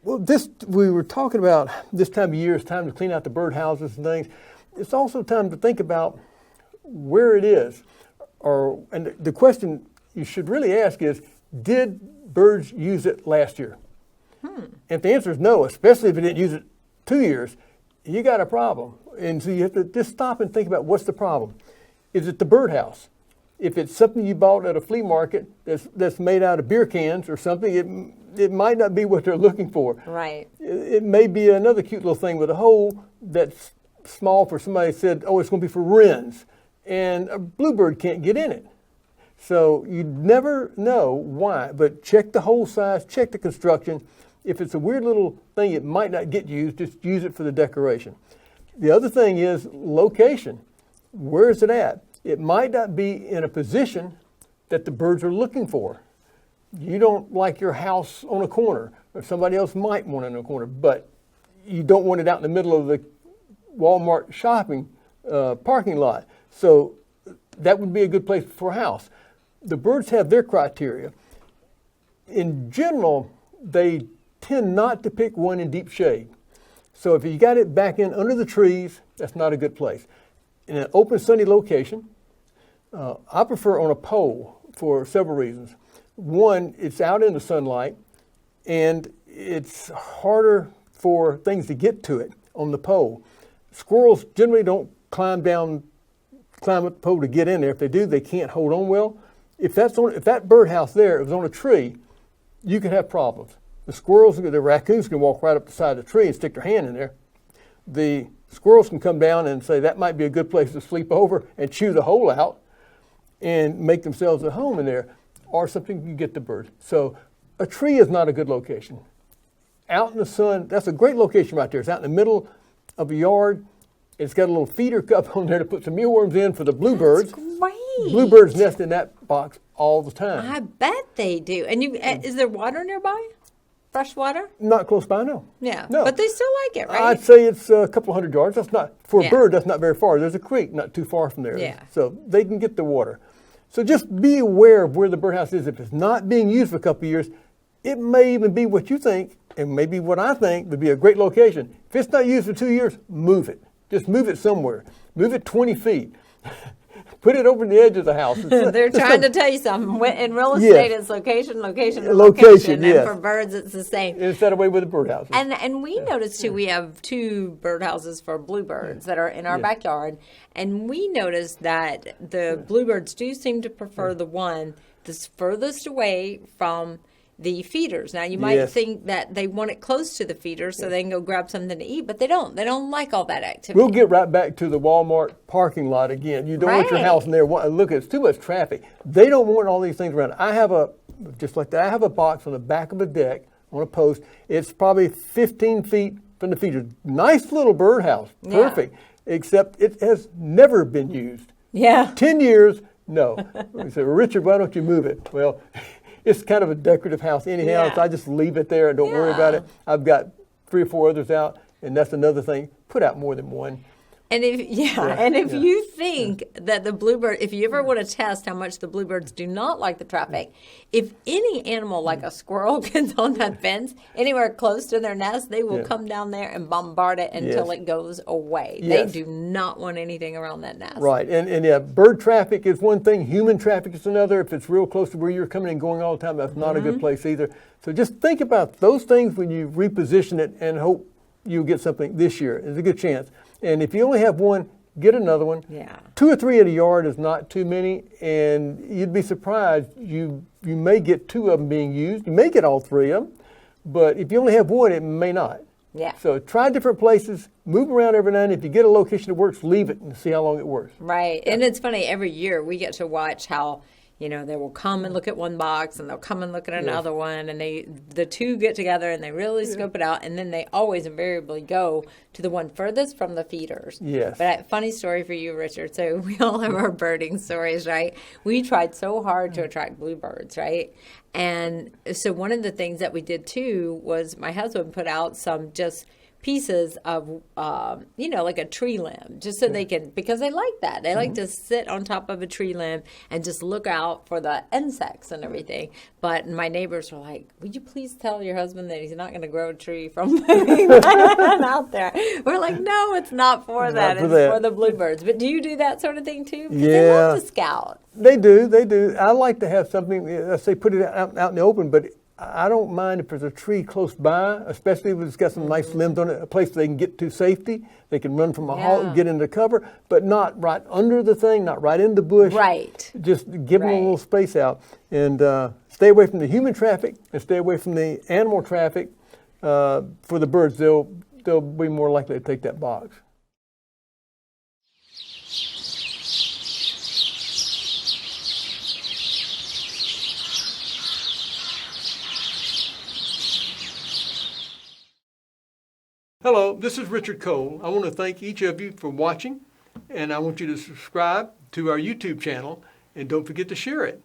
Well, we were talking about this time of year. It's time to clean out the birdhouses and things. It's also time to think about where it is. And the question you should really ask is, did birds use it last year? If the answer is no, especially if they didn't use it 2 years, you got a problem. And so you have to just stop and think about what's the problem. Is it the birdhouse? If it's something you bought at a flea market that's made out of beer cans or something, it might not be what they're looking for. Right. It may be another cute little thing with a hole that's small for somebody said, oh, it's going to be for wrens. And a bluebird can't get in it. So you never know why, but check the hole size, check the construction. If it's a weird little thing, it might not get used. Just use it for the decoration. The other thing is location. Where is it at? It might not be in a position that the birds are looking for. You don't like your house on a corner, or somebody else might want it in a corner, but you don't want it out in the middle of the Walmart shopping parking lot. So that would be a good place for a house. The birds have their criteria. In general, they tend not to pick one in deep shade. So if you got it back in under the trees, that's not a good place. In an open, sunny location, I prefer on a pole for several reasons. One, it's out in the sunlight, and it's harder for things to get to it on the pole. Squirrels generally don't climb up the pole to get in there. If they do, they can't hold on well. If that birdhouse there was on a tree, you could have problems. The raccoons can walk right up the side of the tree and stick their hand in there. The squirrels can come down and say that might be a good place to sleep over and chew the hole out and make themselves at home in there, or something you get the birds. So a tree is not a good location. Out in the sun, that's a great location right there. It's out in the middle of a yard. It's got a little feeder cup on there to put some mealworms in for the bluebirds. That's great. Bluebirds nest in that box all the time. I bet they do. And is there water nearby? Fresh water? Not close by, no. Yeah. No. But they still like it, right? I'd say it's a couple of 100 yards. That's not, for a bird, that's not very far. There's a creek not too far from there. Yeah. So they can get the water. So just be aware of where the birdhouse is. If it's not being used for a couple of years, it may even be what you think, and maybe what I think would be a great location. If it's not used for 2 years, move it. Just move it somewhere. Move it 20 feet. Put it over the edge of the house. They're trying to tell you something. In real estate, it's location, location. And for birds, it's the same. It's that way with the birdhouses. And we noticed, too, we have 2 birdhouses for bluebirds that are in our backyard. And we noticed that the bluebirds do seem to prefer the one that's furthest away from the feeders. Now, you might think that they want it close to the feeders so they can go grab something to eat, but they don't. They don't like all that activity. We'll get right back to the Walmart parking lot again. You don't want your house in there. Look, it's too much traffic. They don't want all these things around. I have a box on the back of a deck on a post. It's probably 15 feet from the feeders. Nice little birdhouse. Perfect. Except it has never been used. Yeah. 10 years, no. We say, well, Richard, why don't you move it? Well, it's kind of a decorative house anyhow, so I just leave it there and don't worry about it. I've got 3 or 4 others out, and that's another thing. Put out more than one. And if you think that the bluebird, if you ever want to test how much the bluebirds do not like the traffic, if any animal like a squirrel gets on that fence anywhere close to their nest, they will come down there and bombard it until it goes away. They do not want anything around that nest. Right, and bird traffic is one thing, human traffic is another. If it's real close to where you're coming and going all the time, that's not a good place either. So just think about those things when you reposition it and hope you'll get something this year. There's a good chance. And if you only have one, get another one. Yeah. 2 or 3 in a yard is not too many, and you'd be surprised. You may get 2 of them being used. You may get all 3 of them, but if you only have one, it may not. Yeah. So try different places, move around every now and then. If you get a location that works, leave it and see how long it works. Right. Yeah. And it's funny, every year we get to watch how, they will come and look at one box and they'll come and look at another one, and the 2 get together and they really scope it out, and then they always invariably go to the one furthest from the feeders. Yes. But funny story for you, Richard. So we all have our birding stories, right? We tried so hard to attract bluebirds, right? And so one of the things that we did too was my husband put out some just pieces of, like a tree limb, just so they can, because they like that. They like to sit on top of a tree limb and just look out for the insects and everything. But my neighbors were like, would you please tell your husband that he's not going to grow a tree from putting that out there? We're like, no, it's not for that. It's for the bluebirds. But do you do that sort of thing too? Because they love to scout. They do. I like to have something, I say put it out in the open, but I don't mind if there's a tree close by, especially if it's got some nice limbs on it, a place they can get to safety. They can run from a halt and get into cover, but not right under the thing, not right in the bush. Right. Just give them a little space out. And stay away from the human traffic and stay away from the animal traffic. For the birds, they'll be more likely to take that box. Hello, this is Richard Cole. I want to thank each of you for watching, and I want you to subscribe to our YouTube channel, and don't forget to share it.